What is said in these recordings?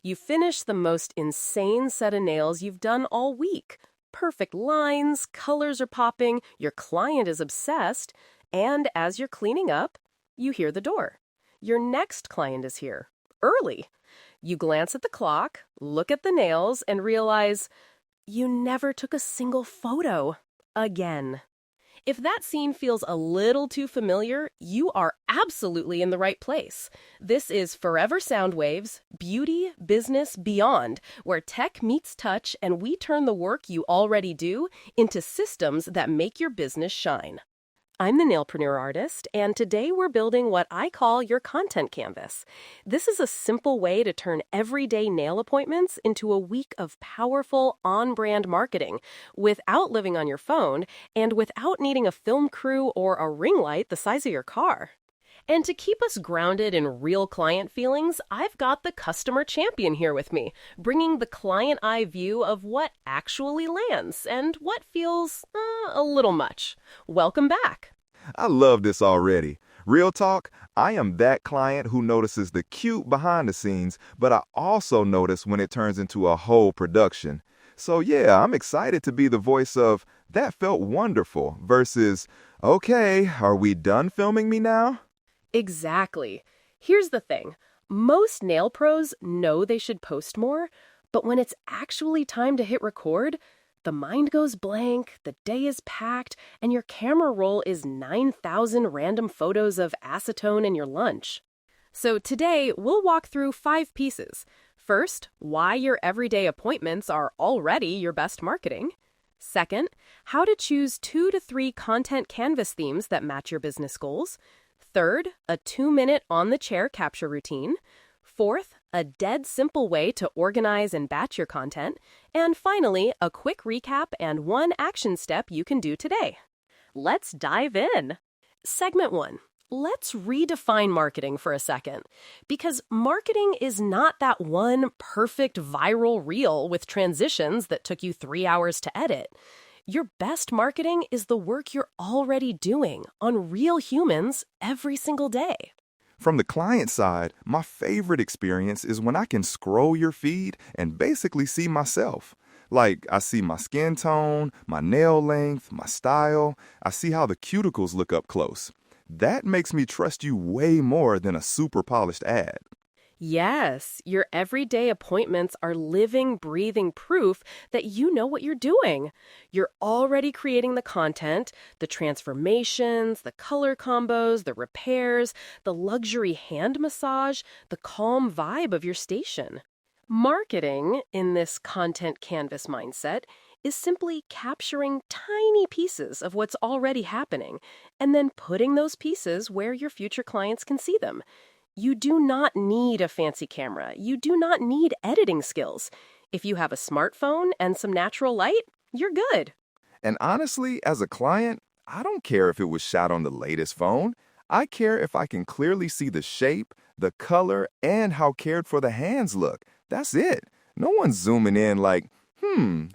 You finish the most insane set of nails you've done all week. Perfect lines, colors are popping, your client is obsessed, and as you're cleaning up, you hear the door. Your next client is here, early. You glance at the clock, look at the nails, and realize you never took a single photo. Again. If that scene feels a little too familiar, you are absolutely in the right place. This is Forever Sound Waves, Beauty, Business, Beyond, where tech meets touch and we turn the work you already do into systems that make your business shine. I'm the Nailpreneur Artist, and today we're building what I call your content canvas. This is a simple way to turn everyday nail appointments into a week of powerful, on-brand marketing without living on your phone and without needing a film crew or a ring light the size of your car. And to keep us grounded in real client feelings, I've got the customer champion here with me, bringing the client eye view of what actually lands and what feels a little much. Welcome back. I love this already. Real talk, I am that client who notices the cute behind the scenes, but I also notice when it turns into a whole production. So yeah, I'm excited to be the voice of "that felt wonderful" versus "okay, are we done filming me now?" Exactly. Here's the thing. Most nail pros know they should post more, but when it's actually time to hit record, the mind goes blank, the day is packed, and your camera roll is 9,000 random photos of acetone and your lunch. So today, we'll walk through 5 pieces. First, why your everyday appointments are already your best marketing. Second, how to choose 2 to 3 content canvas themes that match your business goals. Third, a 2-minute on-the-chair capture routine. Fourth, a dead simple way to organize and batch your content. And finally, a quick recap and 1 action step you can do today. Let's dive in. Segment 1. Let's redefine marketing for a second. Because marketing is not that one perfect viral reel with transitions that took you 3 hours to edit. Your best marketing is the work you're already doing on real humans every single day. From the client side, my favorite experience is when I can scroll your feed and basically see myself. Like, I see my skin tone, my nail length, my style. I see how the cuticles look up close. That makes me trust you way more than a super polished ad. Yes, your everyday appointments are living, breathing proof that you know what you're doing. You're already creating the content, the transformations, the color combos, the repairs, the luxury hand massage, the calm vibe of your station. Marketing, in this content canvas mindset, is simply capturing tiny pieces of what's already happening and then putting those pieces where your future clients can see them. You do not need a fancy camera. You do not need editing skills. If you have a smartphone and some natural light, you're good. And honestly, as a client, I don't care if it was shot on the latest phone. I care if I can clearly see the shape, the color, and how cared for the hands look. That's it. No one's zooming in like,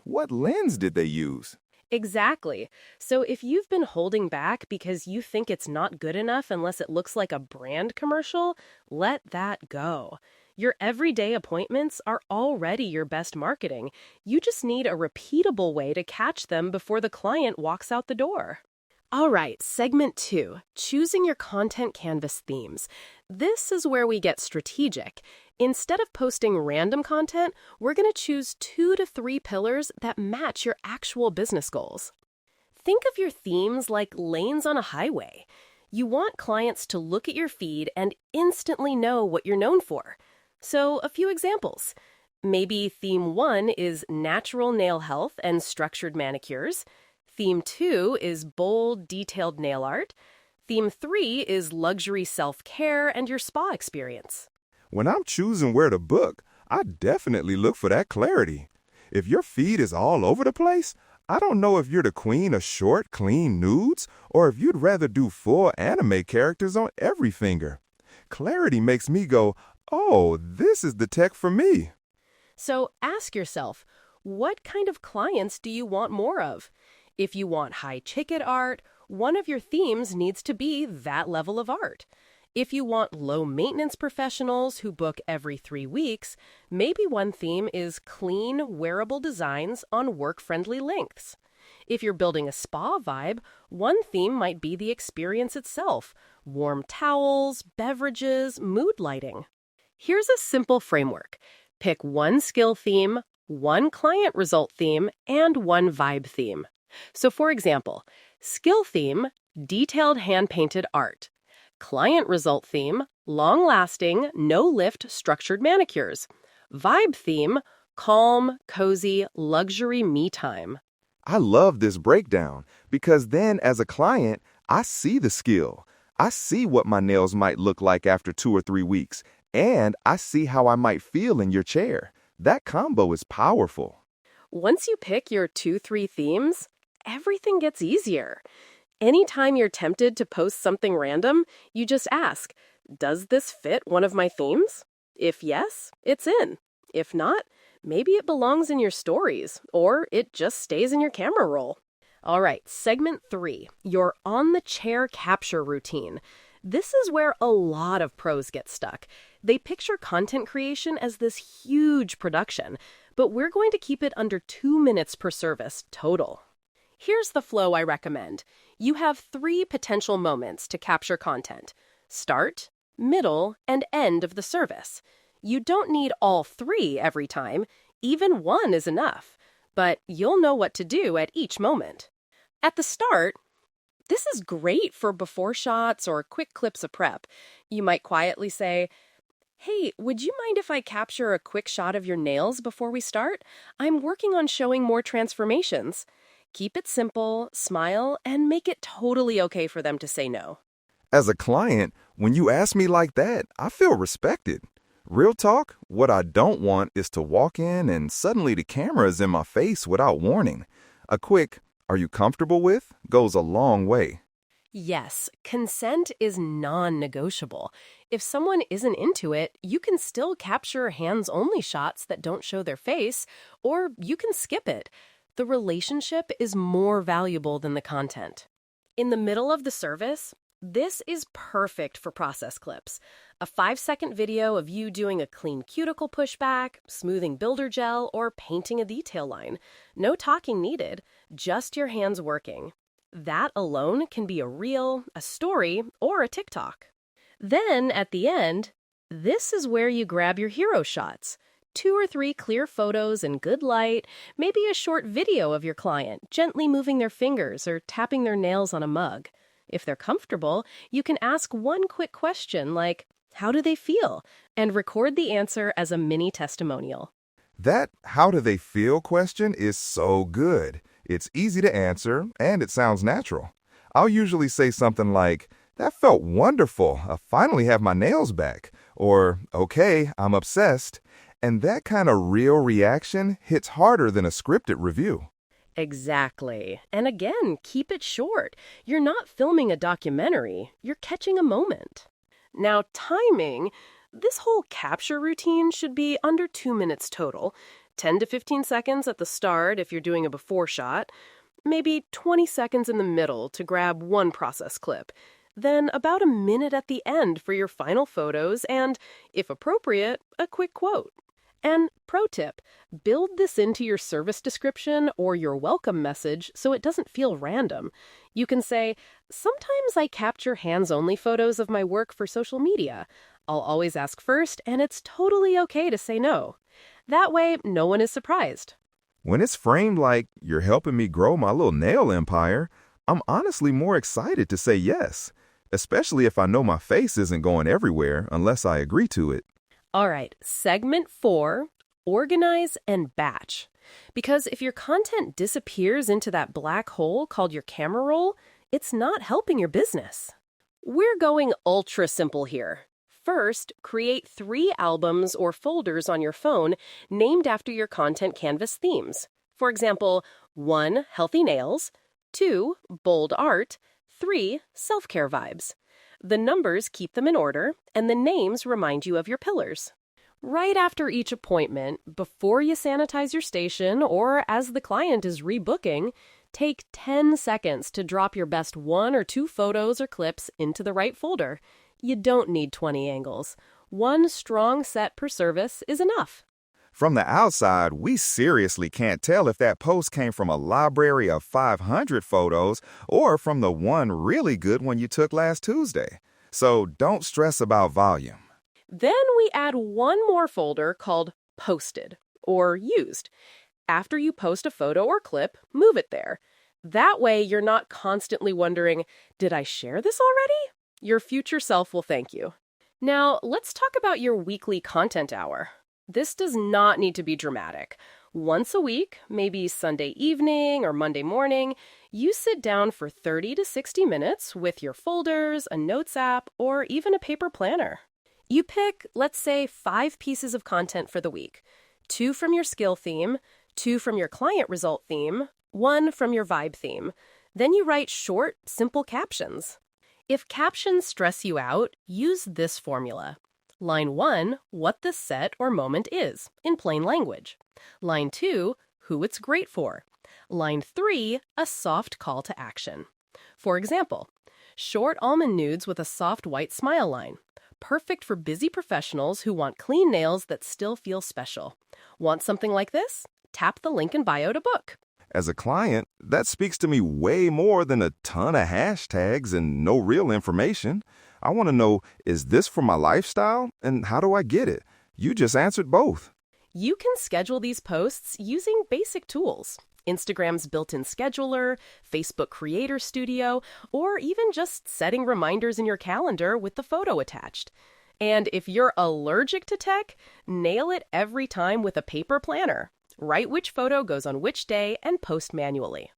what lens did they use? Exactly. So if you've been holding back because you think it's not good enough unless it looks like a brand commercial, let that go. Your everyday appointments are already your best marketing. You just need a repeatable way to catch them before the client walks out the door. All right, segment 2, choosing your content canvas themes. This is where we get strategic. Instead of posting random content, we're going to choose 2 to 3 pillars that match your actual business goals. Think of your themes like lanes on a highway. You want clients to look at your feed and instantly know what you're known for. So, a few examples. Maybe theme 1 is natural nail health and structured manicures. Theme 2 is bold, detailed nail art. Theme 3 is luxury self-care and your spa experience. When I'm choosing where to book, I definitely look for that clarity. If your feed is all over the place, I don't know if you're the queen of short, clean nudes or if you'd rather do full anime characters on every finger. Clarity makes me go, oh, this is the tech for me. So ask yourself, what kind of clients do you want more of? If you want high-ticket art, one of your themes needs to be that level of art. If you want low-maintenance professionals who book every 3 weeks, maybe one theme is clean, wearable designs on work-friendly lengths. If you're building a spa vibe, one theme might be the experience itself: warm towels, beverages, mood lighting. Here's a simple framework. Pick one skill theme, one client result theme, and one vibe theme. So for example, skill theme, detailed hand-painted art. Client result theme, long-lasting, no-lift structured manicures. Vibe theme, calm, cozy, luxury me time. I love this breakdown because then as a client, I see the skill. I see what my nails might look like after 2 or 3 weeks, and I see how I might feel in your chair. That combo is powerful. Once you pick your 2-3 themes, everything gets easier. Anytime you're tempted to post something random, you just ask, does this fit one of my themes? If yes, it's in. If not, maybe it belongs in your stories, or it just stays in your camera roll. All right, segment 3, your on-the-chair capture routine. This is where a lot of pros get stuck. They picture content creation as this huge production, but we're going to keep it under 2 minutes per service total. Here's the flow I recommend. You have 3 potential moments to capture content: start, middle, and end of the service. You don't need all 3 every time. Even 1 is enough, but you'll know what to do at each moment. At the start, this is great for before shots or quick clips of prep. You might quietly say, "Hey, would you mind if I capture a quick shot of your nails before we start? I'm working on showing more transformations." Keep it simple, smile, and make it totally okay for them to say no. As a client, when you ask me like that, I feel respected. Real talk, what I don't want is to walk in and suddenly the camera is in my face without warning. A quick, "Are you comfortable with?" goes a long way. Yes, consent is non-negotiable. If someone isn't into it, you can still capture hands-only shots that don't show their face, or you can skip it. The relationship is more valuable than the content. In the middle of the service, this is perfect for process clips. A 5-second video of you doing a clean cuticle pushback, smoothing builder gel, or painting a detail line. No talking needed, just your hands working. That alone can be a reel, a story, or a TikTok. Then, at the end, this is where you grab your hero shots. 2 or 3 clear photos in good light, maybe a short video of your client gently moving their fingers or tapping their nails on a mug. If they're comfortable, you can ask one quick question like, "How do they feel?" and record the answer as a mini testimonial. That "how do they feel" question is so good. It's easy to answer, and it sounds natural. I'll usually say something like, "That felt wonderful. I finally have my nails back." Or, "Okay, I'm obsessed." And that kind of real reaction hits harder than a scripted review. Exactly. And again, keep it short. You're not filming a documentary. You're catching a moment. Now, timing. This whole capture routine should be under 2 minutes total. 10 to 15 seconds at the start if you're doing a before shot. Maybe 20 seconds in the middle to grab one process clip. Then about a minute at the end for your final photos and, if appropriate, a quick quote. And pro tip, build this into your service description or your welcome message so it doesn't feel random. You can say, "Sometimes I capture hands-only photos of my work for social media. I'll always ask first, and it's totally okay to say no." That way, no one is surprised. When it's framed like "you're helping me grow my little nail empire," I'm honestly more excited to say yes, especially if I know my face isn't going everywhere unless I agree to it. All right, segment 4, organize and batch. Because if your content disappears into that black hole called your camera roll, it's not helping your business. We're going ultra simple here. First, create 3 albums or folders on your phone named after your content canvas themes. For example, 1, healthy nails, 2, bold art, 3, self-care vibes. The numbers keep them in order, and the names remind you of your pillars. Right after each appointment, before you sanitize your station or as the client is rebooking, take 10 seconds to drop your best 1 or 2 photos or clips into the right folder. You don't need 20 angles. One strong set per service is enough. From the outside, we seriously can't tell if that post came from a library of 500 photos or from the one really good one you took last Tuesday. So don't stress about volume. Then we add one more folder called Posted or Used. After you post a photo or clip, move it there. That way you're not constantly wondering, did I share this already? Your future self will thank you. Now, let's talk about your weekly content hour. This does not need to be dramatic. Once a week, maybe Sunday evening or Monday morning, you sit down for 30 to 60 minutes with your folders, a notes app, or even a paper planner. You pick, let's say, 5 pieces of content for the week. 2 from your skill theme, 2 from your client result theme, 1 from your vibe theme. Then you write short, simple captions. If captions stress you out, use this formula. Line 1, what the set or moment is, in plain language. Line 2, who it's great for. Line 3, a soft call to action. For example, short almond nudes with a soft white smile line. Perfect for busy professionals who want clean nails that still feel special. Want something like this? Tap the link in bio to book. As a client, that speaks to me way more than a ton of hashtags and no real information. I want to know, is this for my lifestyle? And how do I get it? You just answered both. You can schedule these posts using basic tools. Instagram's built-in scheduler, Facebook Creator Studio, or even just setting reminders in your calendar with the photo attached. And if you're allergic to tech, nail it every time with a paper planner. Write which photo goes on which day and post manually.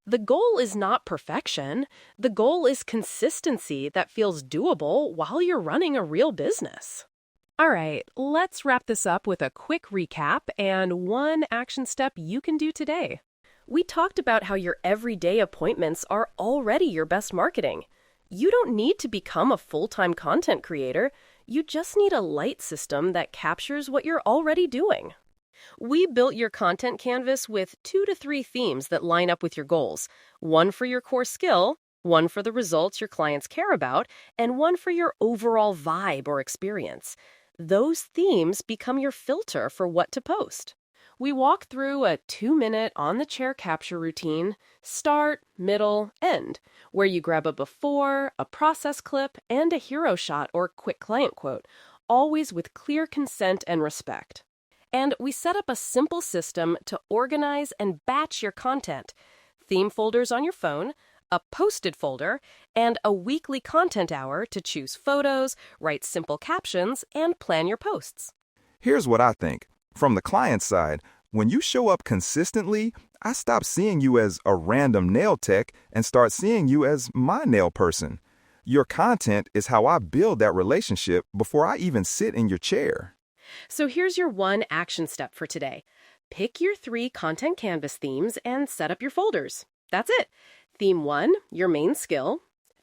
The goal is not perfection. The goal is consistency that feels doable while you're running a real business. All right, let's wrap this up with a quick recap and one action step you can do today. We talked about how your everyday appointments are already your best marketing. You don't need to become a full-time content creator. You just need a light system that captures what you're already doing. We built your content canvas with 2 to 3 themes that line up with your goals. One for your core skill, one for the results your clients care about, and one for your overall vibe or experience. Those themes become your filter for what to post. We walk through a 2-minute on-the-chair capture routine, start, middle, end, where you grab a before, a process clip, and a hero shot or quick client quote, always with clear consent and respect. And we set up a simple system to organize and batch your content. Theme folders on your phone, a posted folder, and a weekly content hour to choose photos, write simple captions, and plan your posts. Here's what I think. From the client side, when you show up consistently, I stop seeing you as a random nail tech and start seeing you as my nail person. Your content is how I build that relationship before I even sit in your chair. So here's your one action step for today. Pick your 3 content canvas themes and set up your folders. That's it. Theme 1, your main skill.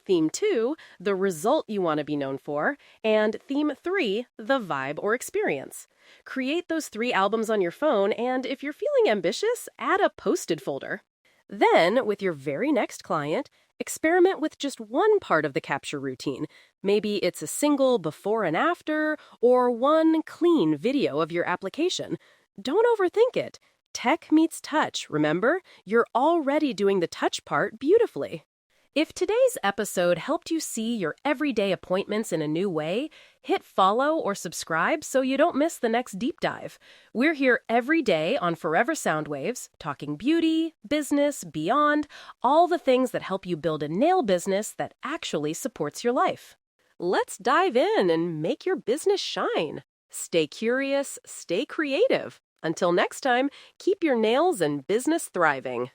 Theme 2, the result you want to be known for. And Theme 3, the vibe or experience. Create those 3 albums on your phone, and if you're feeling ambitious, add a posted folder. Then, with your very next client, experiment with just one part of the capture routine. Maybe it's a single before and after, or one clean video of your application. Don't overthink it. Tech meets touch, remember? You're already doing the touch part beautifully. If today's episode helped you see your everyday appointments in a new way, hit follow or subscribe so you don't miss the next deep dive. We're here every day on Forever Soundwaves, talking beauty, business, beyond, all the things that help you build a nail business that actually supports your life. Let's dive in and make your business shine. Stay curious, stay creative. Until next time, keep your nails and business thriving.